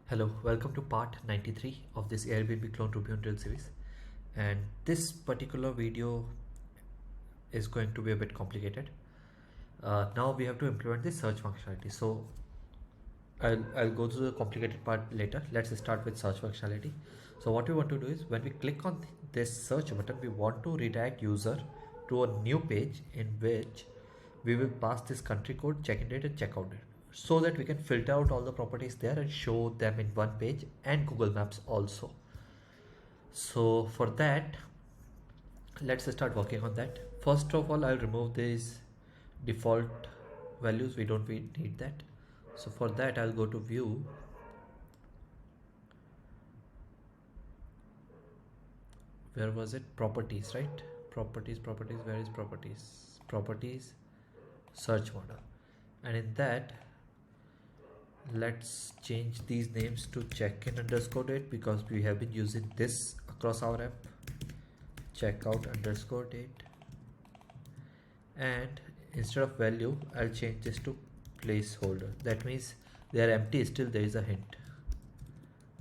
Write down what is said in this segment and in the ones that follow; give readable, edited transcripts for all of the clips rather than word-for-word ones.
Hello, welcome to part 93 of this Airbnb clone Ruby on Rails series. And this particular video is going to be a bit complicated. Now we have to implement the search functionality. So I'll go through the complicated part later. Let's start with search functionality. So what we want to do is when we click on this search button, we want to redirect user to a new page in which we will pass this country code, check-in date and checkout date, so that we can filter out all the properties there and show them in one page and Google Maps also. So for that, let's start working on that. First of all, I'll remove these default values. We don't need that. So for that, I'll go to view, where was it? Properties, right? Properties, where is properties, search model, and in that let's change these names to check-in underscore date because we have been using this across our app. Checkout underscore date, and instead of value I'll change this to placeholder. That means they are empty, still there is a hint.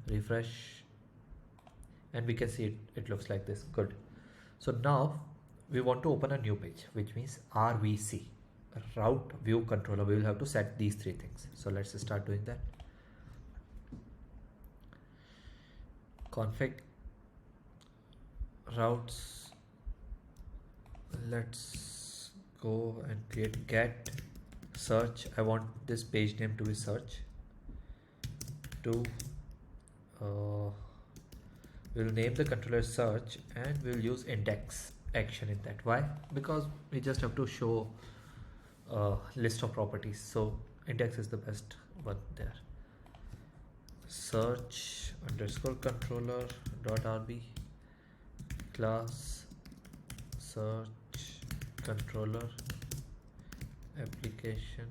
Refresh and we can see it looks like this. Good. So now we want to open a new page, which means RVC, route view controller. We will have to set these three things. So let's start doing that. Config routes, let's go and create get search. I want this page name to be search to we'll name the controller search and we'll use index action in that. Why? Because we just have to show a list of properties, so index is the best one there. Search underscore controller dot rb class search controller application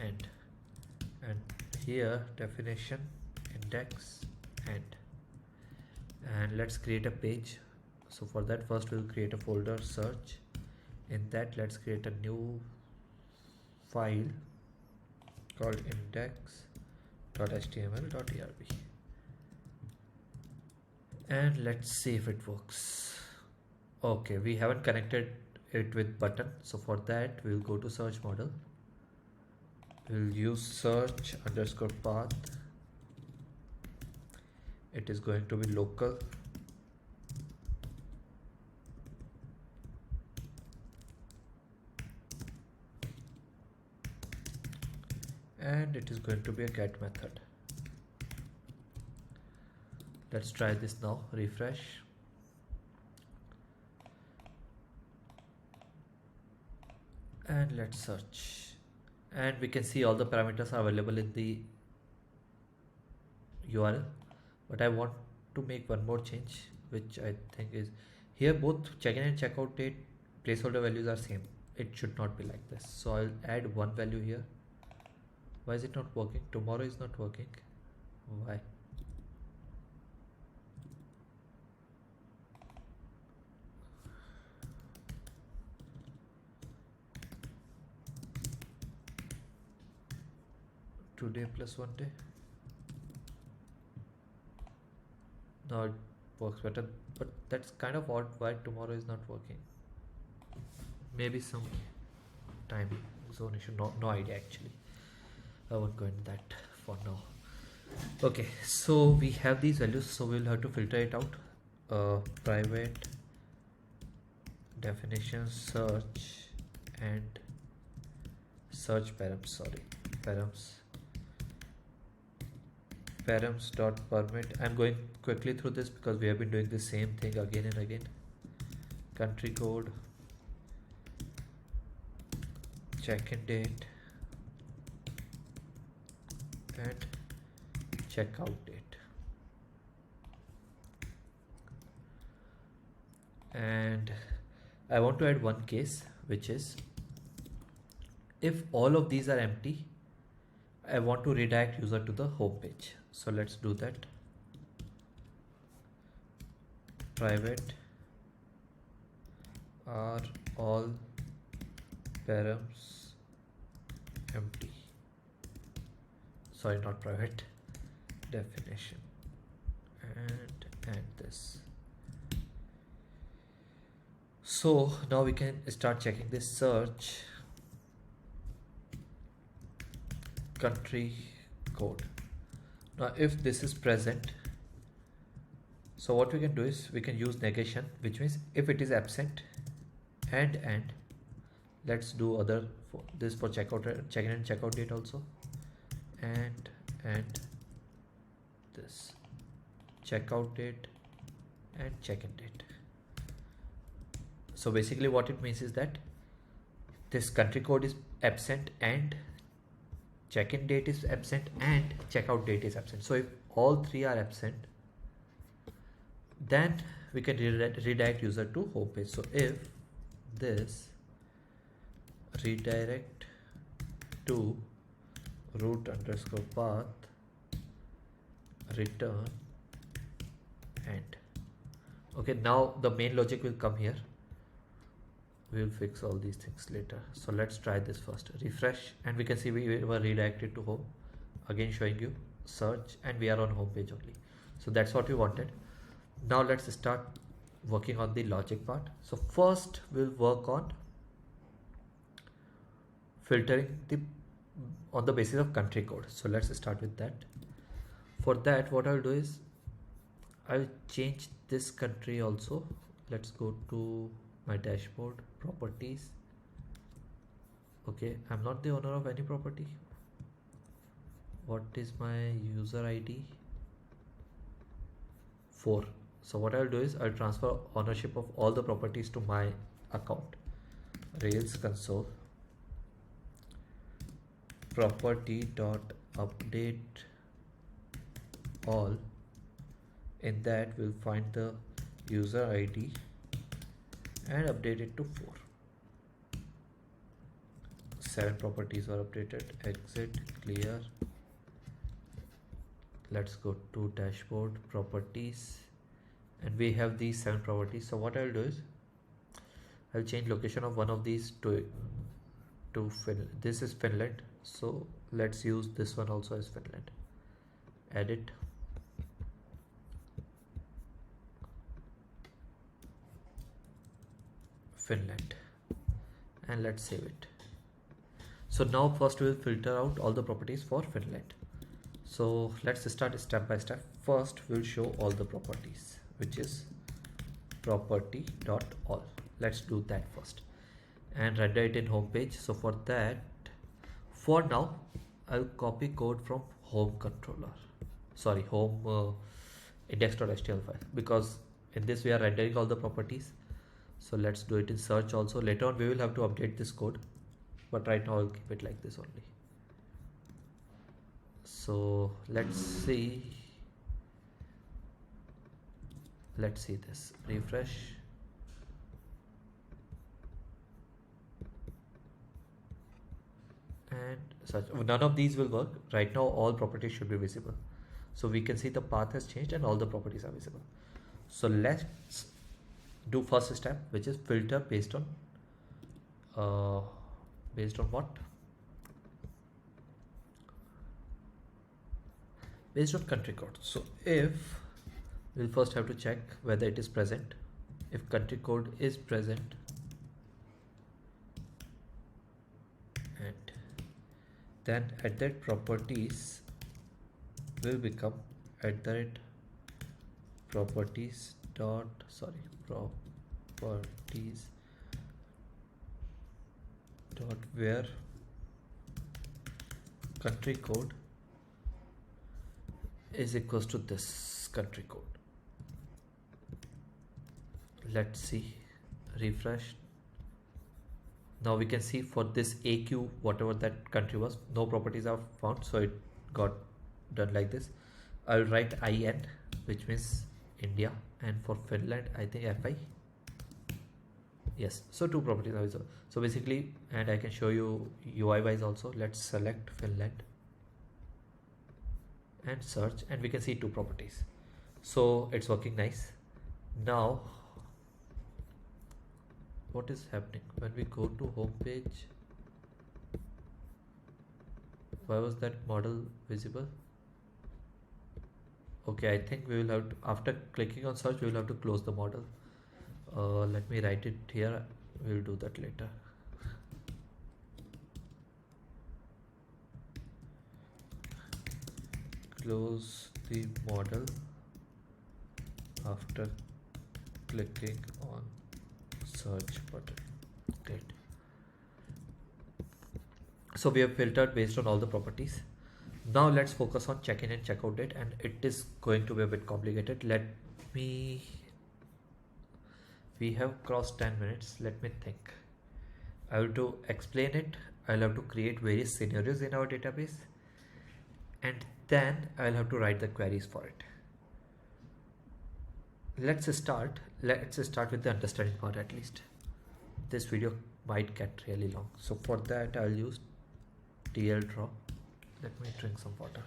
and here definition index and let's create a page. So for that, first we'll create a folder search. In that, let's create a new file called index.html.erb and let's see if it works. Okay, we haven't connected it with button, so for that we'll go to search model. We'll use search underscore path. It is going to be local, and it is going to be a get method. Let's try this now. Refresh and let's search, and we can see all the parameters are available in the URL, but I want to make one more change, which I think is here both check-in and checkout date placeholder values are same. It should not be like this, so I'll add one value here. Why is it not working? Tomorrow is not working. Why? Today plus one day. Now it works better, but that's kind of odd. Why tomorrow is not working? Maybe some time zone issue. No idea actually. I won't go into that for now. Okay, so we have these values, so we'll have to filter it out. Private definition search and search params dot permit. I'm going quickly through this because we have been doing the same thing again and again. Country code, check-in date and checkout date, and I want to add one case, which is if all of these are empty, I want to redirect user to the home page. So let's do that. Private are all params empty, sorry, not private, definition, and this. So now we can start checking this search country code. Now if this is present, so what we can do is we can use negation, which means if it is absent, and let's do other for this for checkout, check-in and checkout date also, and this checkout date and check-in date. So basically what it means is that this country code is absent and check-in date is absent and checkout date is absent. So if all three are absent, then we can redirect user to home page. So if this redirect to root underscore path return end. Okay, now the main logic will come here. We'll fix all these things later. So let's try this first. Refresh and we can see we were redirected to home. Again showing you search and we are on home page only. So that's what we wanted. Now let's start working on the logic part. So first we'll work on filtering on the basis of country code. So let's start with that. For that, what I'll do is I'll change this country also. Let's go to my dashboard, properties. Okay, I'm not the owner of any property. What is my user ID? 4. So what I'll do is I'll transfer ownership of all the properties to my account. Rails console property dot update all. In that we'll find the user ID and update it to 4. 7 properties are updated. Exit, clear. Let's go to dashboard, properties, and we have these 7 properties. So what I'll do is I'll change location of one of these to Finland. This is Finland, so let's use this one also as Finland. Edit, Finland, and let's save it. So now first we'll filter out all the properties for Finland. So let's start step by step. First we'll show all the properties, which is property.all. Let's do that first and render it in home page. So for that, for now I'll copy code from home controller, sorry, home index.html file, because in this we are rendering all the properties. So let's do it in search also. Later on we will have to update this code, but right now I'll keep it like this only. So let's see this. Refresh. And such. None of these will work. Right now all properties should be visible. So we can see the path has changed and all the properties are visible. So let's do first step, which is filter based on what? Based on country code. So if we'll first have to check whether it is present. If country code is present, and then at that properties will become properties dot where country code is equals to this country code. Let's see, refresh. Now we can see for this AQ, whatever that country was, no properties are found, so it got done like this. I'll write IN, which means India, and for Finland I think FI. Yes, so 2 properties are visible. So basically, and I can show you UI wise also. Let's select Finland and search, and we can see 2 properties. So it's working nice. Now what is happening when we go to home page? Why was that model visible? Okay, I think we will have to, after clicking on search, we will have to close the model. Let me write it here. We'll do that later. Close the model after clicking on search button. Great. So we have filtered based on all the properties. Now let's focus on check-in and checkout date, and it is going to be a bit complicated. We have crossed 10 minutes. Let me think. I will to explain it. I'll have to create various scenarios in our database, and then I'll have to write the queries for it. Let's start with the understanding part at least. This video might get really long, so for that I'll use TL draw. Let me drink some water.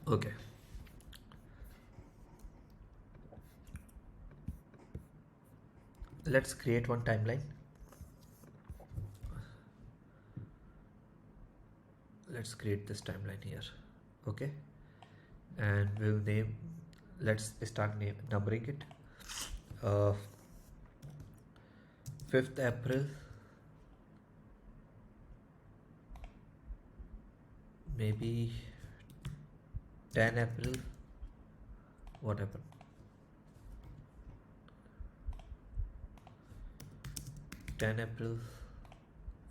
Okay. Let's create one timeline. Let's create this timeline here. Okay. And we'll name, let's start numbering it. 5th April, maybe 10 April. What happened? 10 April,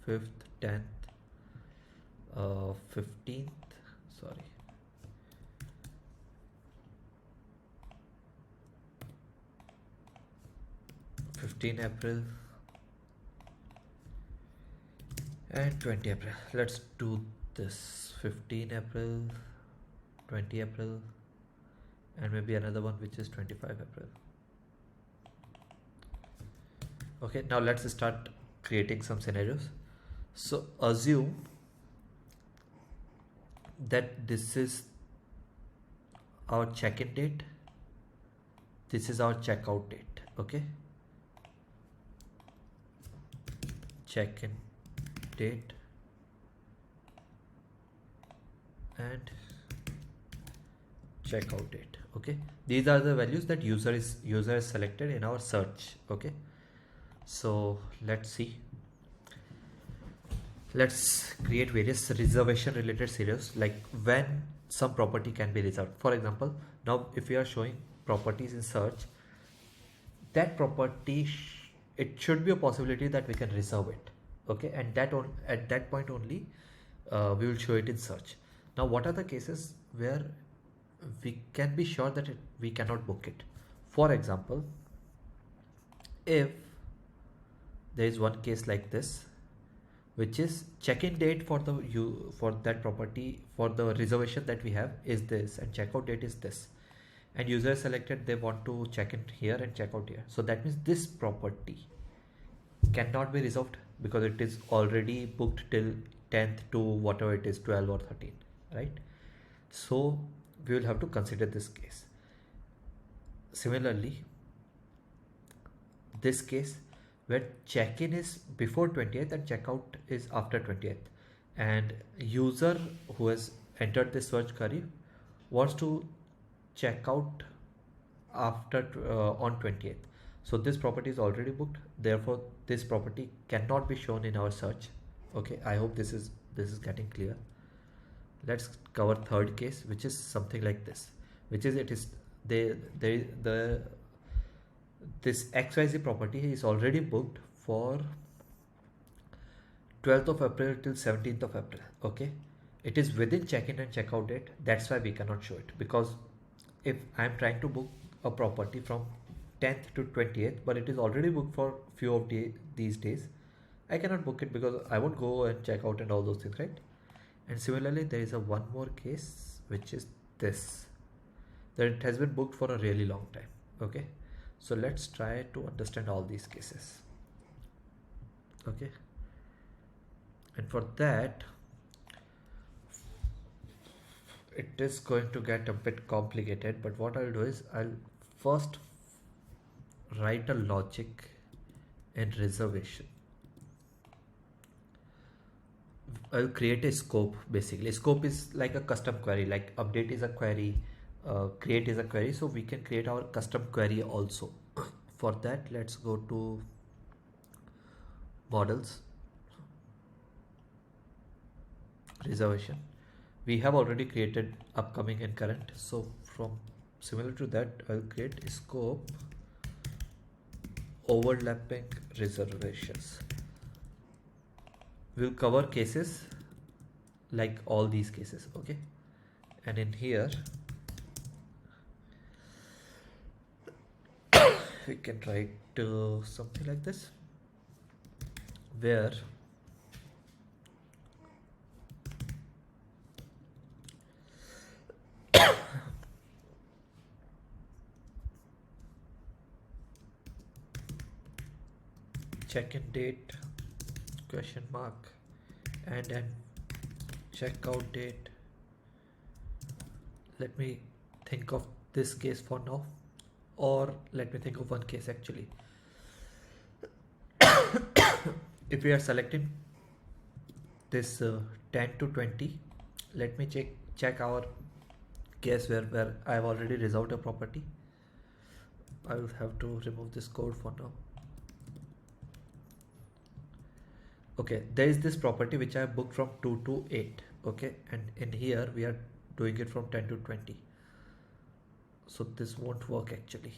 5th, 10th, 15th, sorry. April and 20 April. Let's do this. 15 April, 20 April, and maybe another one which is 25 April. Okay, now let's start creating some scenarios. So assume that this is our check-in date, this is our checkout date. Okay, check-in date and checkout date. Okay, these are the values that user is selected in our search. Okay, so let's see. Let's create various reservation related scenarios, like when some property can be reserved. For example, now if we are showing properties in search, that property it should be a possibility that we can reserve it. Okay, and at that point only we will show it in search. Now what are the cases where we can be sure that we cannot book it? For example, if there is one case like this, which is check-in date for that property, for the reservation that we have, is this, and checkout date is this, and user selected they want to check in here and check out here. So that means this property cannot be reserved because it is already booked till 10th to whatever it is, 12 or 13, right? So we will have to consider this case. Similarly, this case where check-in is before 20th and checkout is after 20th, and user who has entered this search query wants to check out after on 20th. So this property is already booked, therefore this property cannot be shown in our search. Okay, I hope this is getting clear. Let's cover third case, which is something like this, which is this XYZ property is already booked for 12th of April till 17th of April. Okay, it is within check-in and checkout date. That's why we cannot show it, because if I'm trying to book a property from 10th to 20th, but it is already booked for few of these days, I cannot book it because I won't go and check out and all those things, right? And similarly, there is one more case, which is this, that it has been booked for a really long time. Okay, so let's try to understand all these cases. Okay, and for that it is going to get a bit complicated, but what I'll do is I'll first write a logic and reservation. I'll create a scope. Basically scope is like a custom query, like update is a query, create is a query, so we can create our custom query also. For that, let's go to models, reservation. We have already created upcoming and current, so from similar to that, I'll create a scope overlapping reservations. We'll cover cases like all these cases, okay? And in here we can write something like this, where check-in date question mark and then checkout date. Let me think of this case for now, or let me think of one case actually. If we are selecting this 10 to 20, let me check our case where I have already reserved a property. I will have to remove this code for now. Okay, there is this property which I have booked from 2 to 8, okay, and in here we are doing it from 10 to 20. So this won't work actually.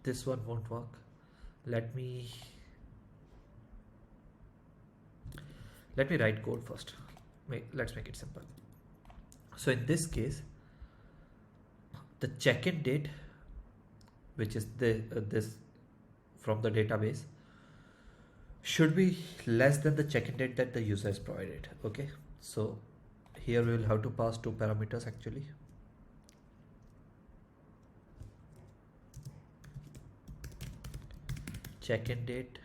This one won't work. Let me write code first. Let's make it simple. So in this case, the check-in date, which is this from the database, should be less than the check-in date that the user has provided. Okay, so here we will have to pass two parameters actually. Check-in date,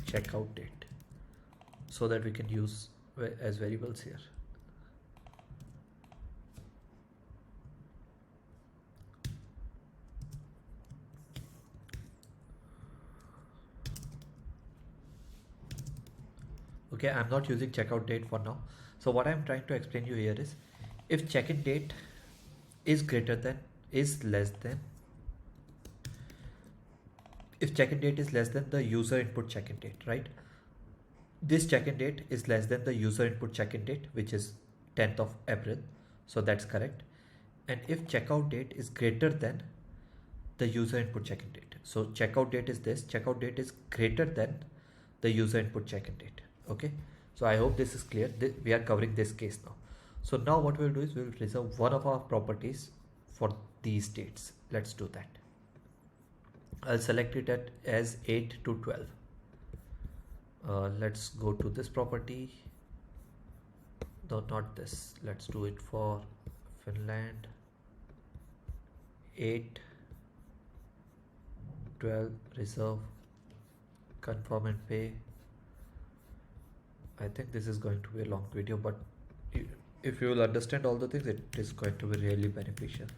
checkout date, so that we can use as variables here. Okay, I'm not using checkout date for now. So what I'm trying to explain you here is, if check-in date is less than the user input check-in date, right? This check-in date is less than the user input check-in date, which is 10th of April. So that's correct. And if checkout date is greater than the user input check-in date, so checkout date is this, checkout date is greater than the user input check-in date. Okay, so I hope this is clear. We are covering this case now. So now what we'll do is we'll reserve one of our properties for these dates. Let's do that. I'll select it as 8 to 12. Let's go to this property. No, not this. Let's do it for Finland. 8, 12, reserve, confirm and pay. I think this is going to be a long video, but if you will understand all the things, it is going to be really beneficial.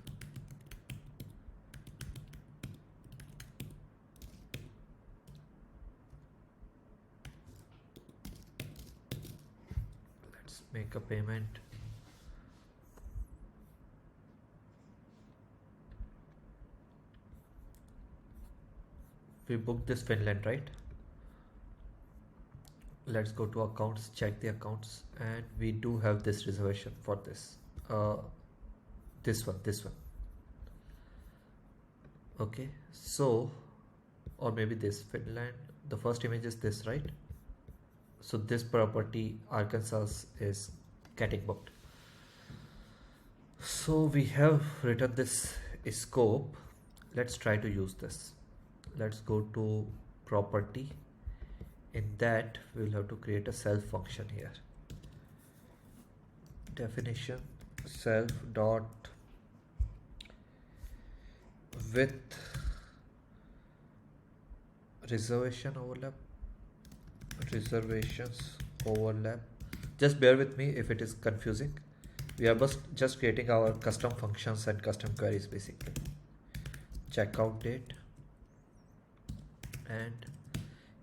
Let's make a payment. We booked this Finland, right? Let's go to accounts, check the accounts, and we do have this reservation for this. This one. Okay, so, or maybe this Finland. The first image is this, right? So this property Arkansas is getting booked. So we have written this scope. Let's try to use this. Let's go to property. In that, we will have to create a self function here. Definition self dot with reservations overlap. Just bear with me if it is confusing. We are just creating our custom functions and custom queries basically. Checkout date and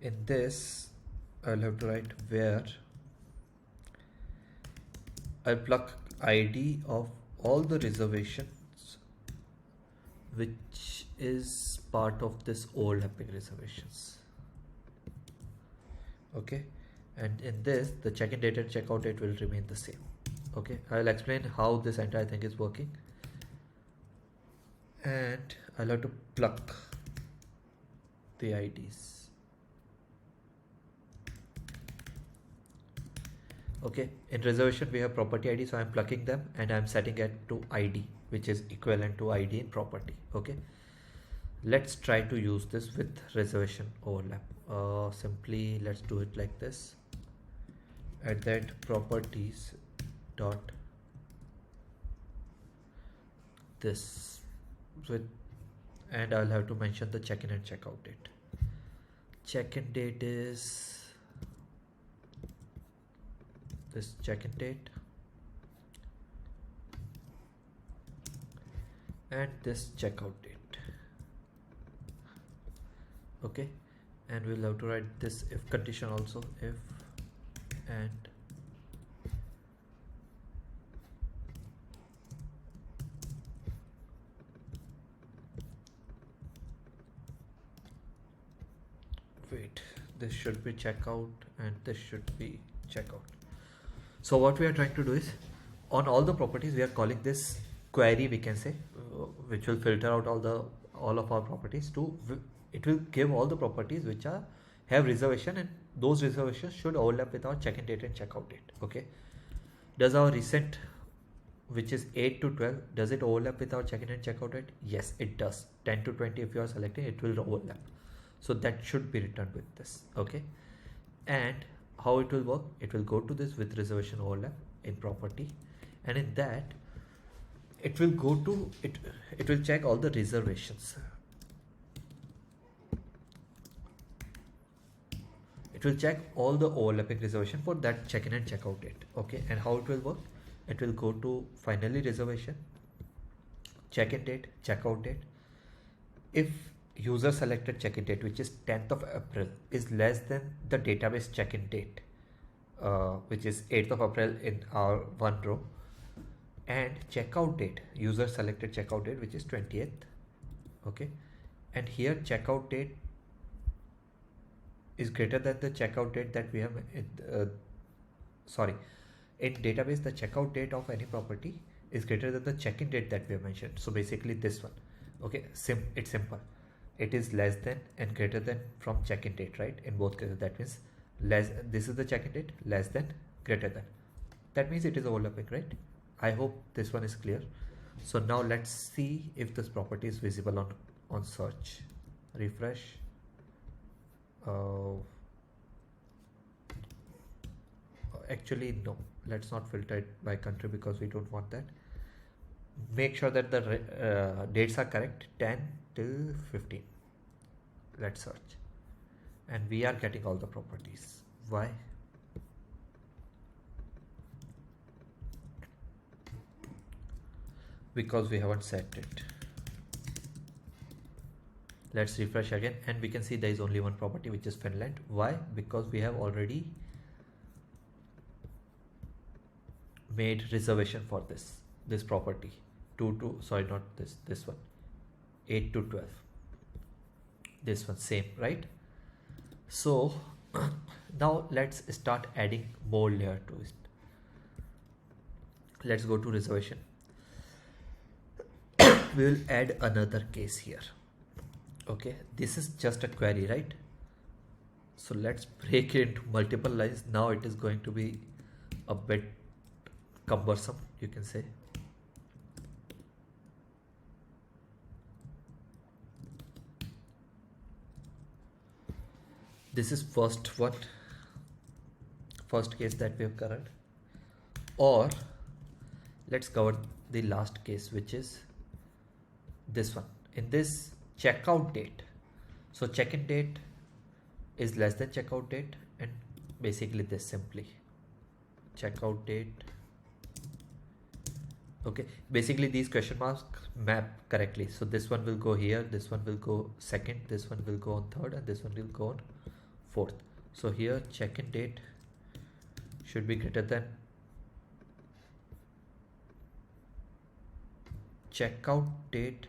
in this I'll have to write where I'll pluck ID of all the reservations which is part of this overlapping reservations. Okay, and in this the check-in date and checkout date will remain the same. Okay, I'll explain how this entire thing is working, and I'll have to pluck the IDs. Okay, in reservation we have property ID, so I'm plucking them and I'm setting it to ID, which is equivalent to ID in property. Okay, let's try to use this with reservation overlap. Simply let's do it like this, at that properties dot this with, and I'll have to mention the check-in and checkout date. Check-in date is this check-in date, and this checkout date. Okay, and we'll have to write this if condition also, if and wait, this should be checkout and this should be checkout. So what we are trying to do is, on all the properties we are calling this query, we can say, which will filter out all of our properties to, it will give all the properties which have reservation, and those reservations should overlap with our check-in date and checkout date. Okay, does our recent, which is 8 to 12, does it overlap with our check-in and checkout date? Yes, it does. 10 to 20 if you are selecting, it will overlap, so that should be returned with this. Okay, and how it will work, it will go to this with reservation overlap in property, and in that it will go to it will check all the reservations. It will check all the overlapping reservation for that check-in and checkout date. Okay, and how it will work, it will go to finally reservation, check-in date, checkout date. If user selected check-in date, which is 10th of April, is less than the database check-in date, which is 8th of April in our one row, and checkout date, user selected checkout date, which is 20th. Okay, and here checkout date is greater than the checkout date that we have in database, the checkout date of any property is greater than the check-in date that we have mentioned. So basically this one. Okay, it's simple. It is less than and greater than from check-in date, right? In both cases, that means this is the check-in date, less than, greater than. That means it is overlapping, right? I hope this one is clear. So now let's see if this property is visible on search. Refresh. Actually no, let's not filter it by country because we don't want that. Make sure that the dates are correct, 10 till 15. Let's search, and we are getting all the properties. Why? Because we haven't set it. Let's refresh again, and we can see there is only one property, which is Finland. Why? Because we have already made reservation for this property. This one, 8 to 12. This one, same, right? So now let's start adding more layer to it. Let's go to reservation. We will add another case here. Okay, this is just a query, right? So let's break it into multiple lines. Now it is going to be a bit cumbersome, you can say. This is first case that we have covered, or let's cover the last case, which is this one. In this checkout date, so check-in date is less than checkout date, and basically this simply checkout date. Okay, basically these question marks map correctly. So this one will go here, this one will go second, this one will go on third, and this one will go on fourth. So here check-in date should be greater than checkout date,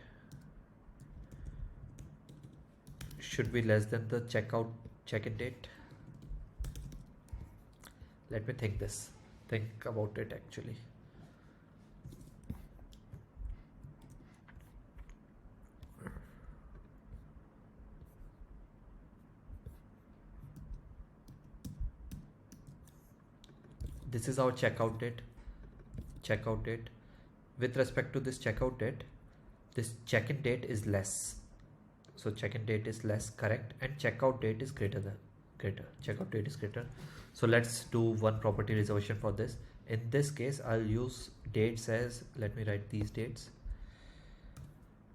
should be less than the check-in date. Let me think about it actually. This is our checkout date. With respect to this checkout date, this check-in date is less. So check-in date is less, correct, and checkout date is greater. Checkout date is greater. So let's do one property reservation for this. In this case, I'll use dates as, let me write these dates: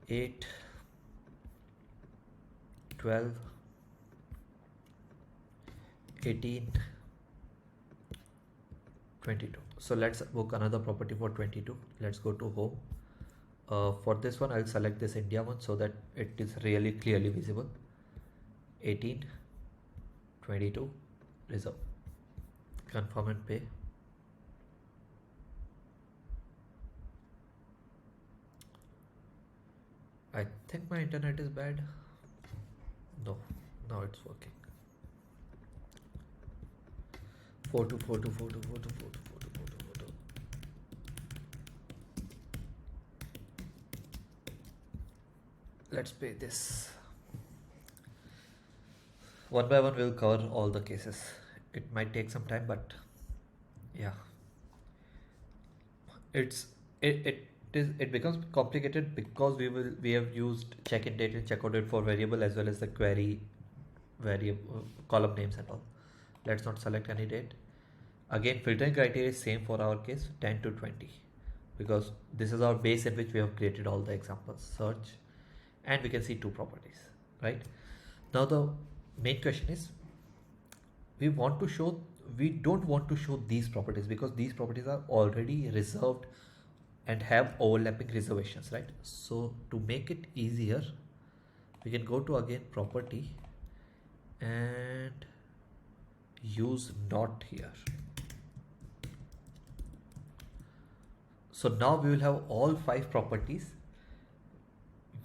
8, 12, 18, 22. So let's book another property for 22. Let's go to home. For this one, I'll select this India one so that it is really clearly visible. 18, 22, reserve, confirm and pay. I think my internet is bad. No, now it's working. 424242424242. Let's pay this. One by one we'll cover all the cases. It might take some time, but yeah, it becomes complicated because we have used check-in date and checkout date for variable as well as the query variable column names and all. Let's not select any date. Again, filtering criteria is same for our case, 10 to 20, because this is our base in which we have created all the examples. Search, and we can see two properties, right? Now the main question is, we don't want to show these properties because these properties are already reserved and have overlapping reservations, right? So to make it easier, we can go to again property and use not here. So now we will have all 5 properties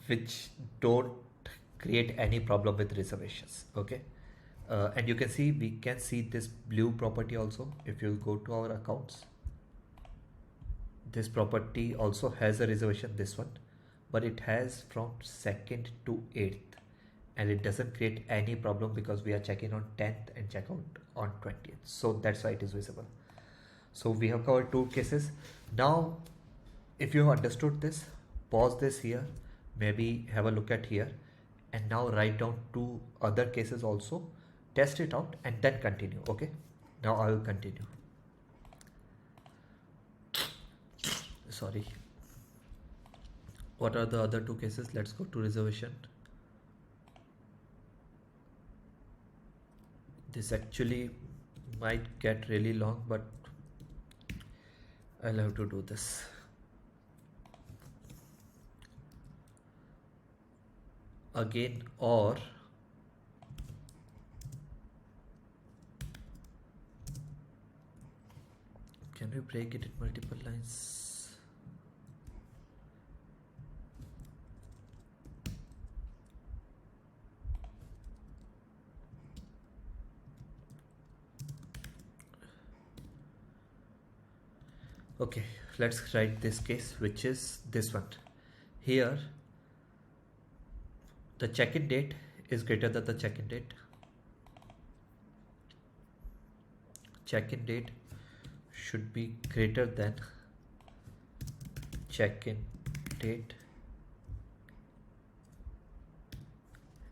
which don't create any problem with reservations. Okay, and you can see, we can see this blue property also. If you go to our accounts, this property also has a reservation, this one, but it has from 2nd to 8th, and it doesn't create any problem because we are checking on 10th and check out on 20th. So that's why it is visible. So we have covered 2 cases. Now if you have understood this, pause this here, maybe have a look at here, and now write down 2 other cases also, test it out, and then continue. Okay, now I will continue. Sorry, what are the other 2 cases? Let's go to reservation. This actually might get really long, but I'll have to do this. Again, or can we break it in multiple lines? Okay, let's write this case, which is this one. Here the check-in date is greater than the check-in date. Check-in date should be greater than check-in date,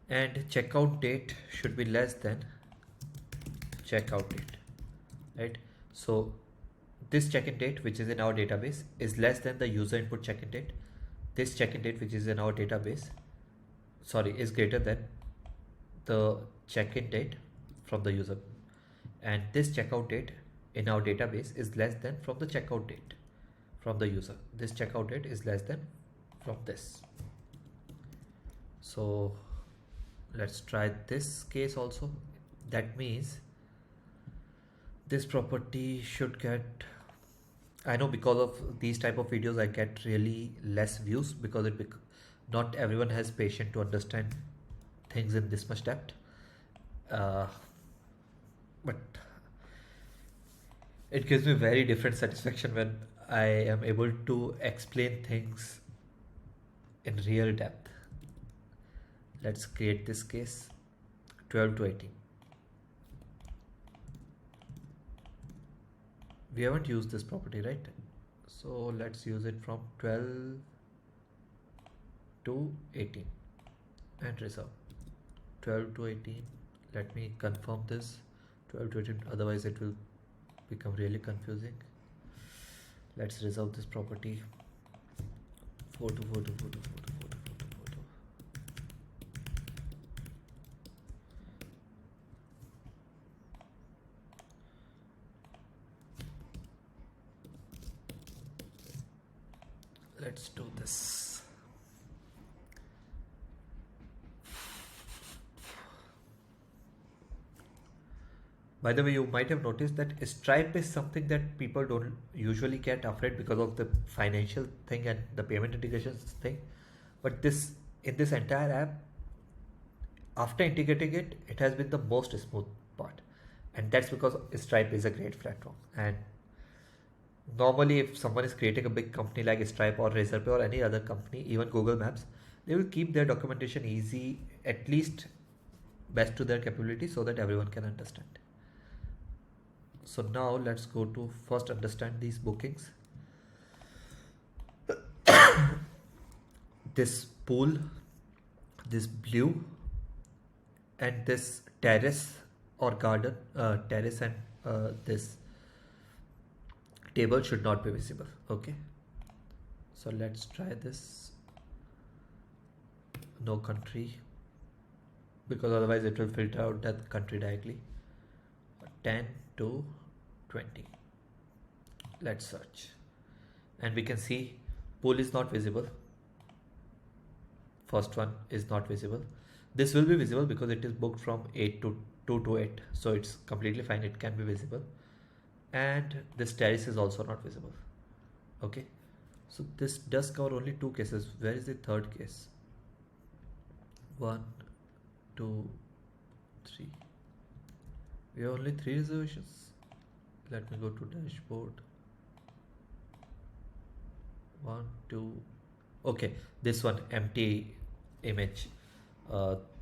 and checkout date should be less than checkout date, right? So this check-in date, which is in our database, is less than the user input check-in date. This check-in date, which is in our database, is greater than the check-in date from the user, and this checkout date in our database is less than from the checkout date. from the user. This checkout date is less than from this. So let's try this case also. That means this property should get, I know because of these type of videos I get really less views because not everyone has patience to understand things in this much depth, but it gives me very different satisfaction when I am able to explain things in real depth. Let's create this case 12 to 18. We haven't used this property, right? So let's use it from 12 to 18 and reserve 12 to 18. Let me confirm this 12 to 18, otherwise it will become really confusing. Let's reserve this property 4 to 4 to 4 to 4 to 4 to 4 to 4 to. Let's do this. By the way, you might have noticed that Stripe is something that people don't usually get afraid because of the financial thing and the payment integrations thing. But this, in this entire app, after integrating it, it has been the most smooth part. And that's because Stripe is a great platform. And normally if someone is creating a big company like Stripe or Razorpay or any other company, even Google Maps, they will keep their documentation easy, at least best to their capability, so that everyone can understand. So now let's go to first understand these bookings. This pool, this blue, and this terrace or garden, terrace and this table should not be visible. Okay, so let's try this. No country, because otherwise it will filter out that country directly. 10 to 20. Let's search, and we can see pool is not visible. First one is not visible. This will be visible because it is booked from 8 to 2 to 8, so it's completely fine, it can be visible. And this terrace is also not visible. Okay, so this does cover only 2 cases. Where is the third case? 1, 2, 3. We have only 3 reservations. Let me go to dashboard. 1, 2. Okay, this one empty image.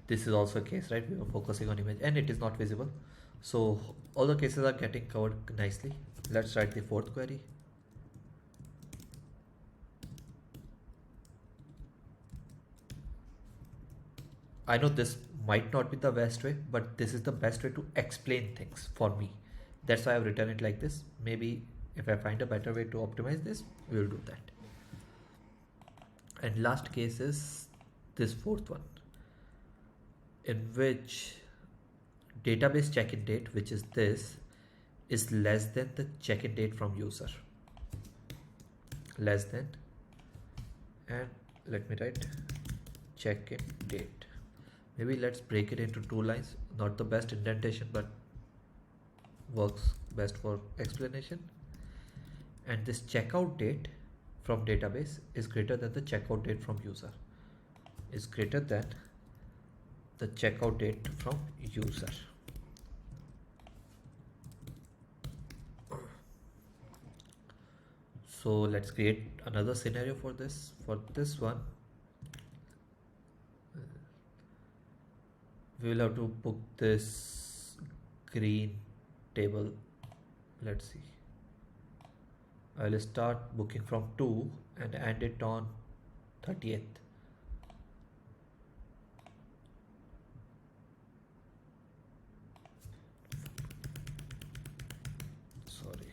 This is also a case, right? We are focusing on image and it is not visible. So all the cases are getting covered nicely. Let's write the fourth query. I know this might not be the best way, but this is the best way to explain things for me. That's why I've written it like this. Maybe if I find a better way to optimize this, we will do that. And last case is this fourth one, in which database check-in date, which is this, is less than the check-in date from user. Less than, and let me write check-in date. Maybe let's break it into 2 lines. Not the best indentation, but works best for explanation. And this checkout date from database is greater than the checkout date from user. Is greater than the checkout date from user. So let's create another scenario for this. For this one, we will have to book this green table. Let's see. I will start booking from 2 and end it on 30th. Sorry.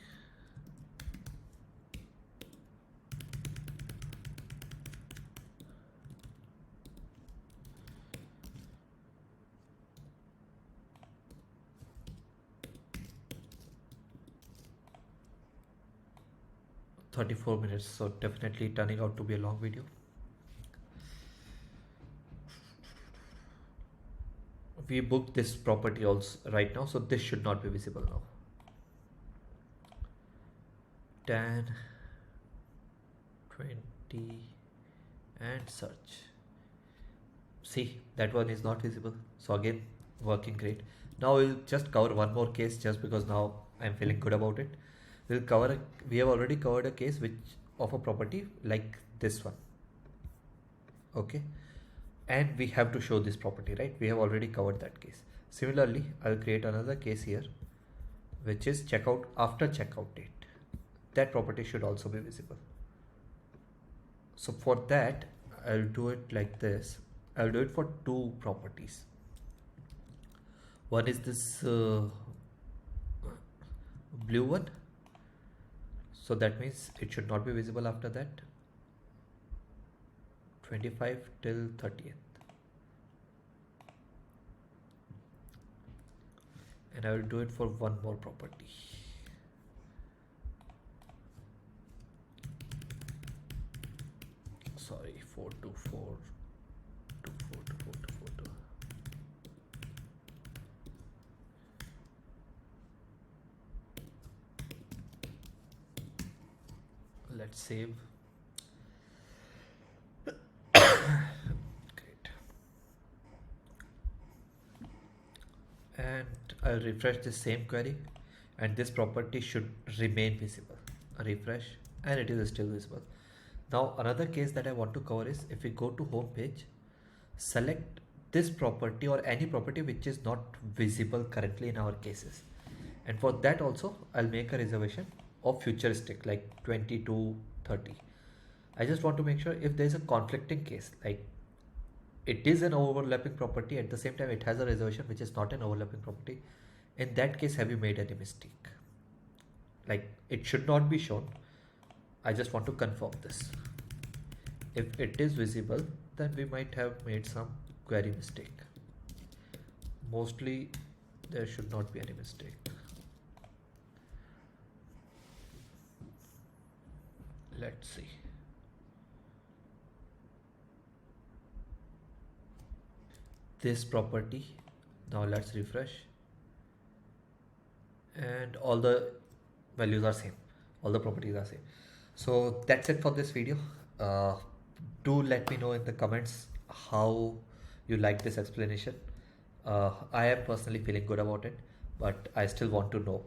34 minutes, so definitely turning out to be a long video. We booked this property also right now, so this should not be visible now. 10, 20 and search. See, that one is not visible, so again working great. Now we'll just cover one more case, just because now I'm feeling good about it. We have already covered a case which of a property like this one, okay, and we have to show this property, right? We have already covered that case. Similarly, I'll create another case here, which is checkout after checkout date. That property should also be visible. So for that, I'll do it like this. I'll do it for two properties. One is this blue one, so that means it should not be visible after that. 25 till 30th. And I will do it for one more property. Sorry, 424 242. Let's save. Great. And I'll refresh the same query, and this property should remain visible. Refresh, and it is still visible. Now another case that I want to cover is if we go to home page, select this property or any property which is not visible currently in our cases. And for that also, I'll make a reservation of futuristic, like 20 to 30. I just want to make sure if there's a conflicting case, like it is an overlapping property, at the same time it has a reservation which is not an overlapping property. In that case, have you made any mistake? Like it should not be shown. I just want to confirm this. If it is visible, then we might have made some query mistake. Mostly there should not be any mistake. Let's see. This property, now let's refresh, and all the values are same, all the properties are same. So that's it for this video. Do let me know in the comments how you like this explanation. I am personally feeling good about it, but I still want to know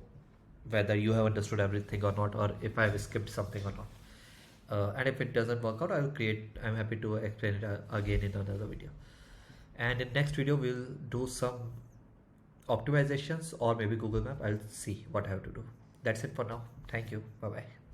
whether you have understood everything or not, or if I have skipped something or not. And if it doesn't work out, I'm happy to explain it again in another video. And in next video, we'll do some optimizations or maybe Google Map. I'll see what I have to do. That's it for now. Thank you. Bye-bye.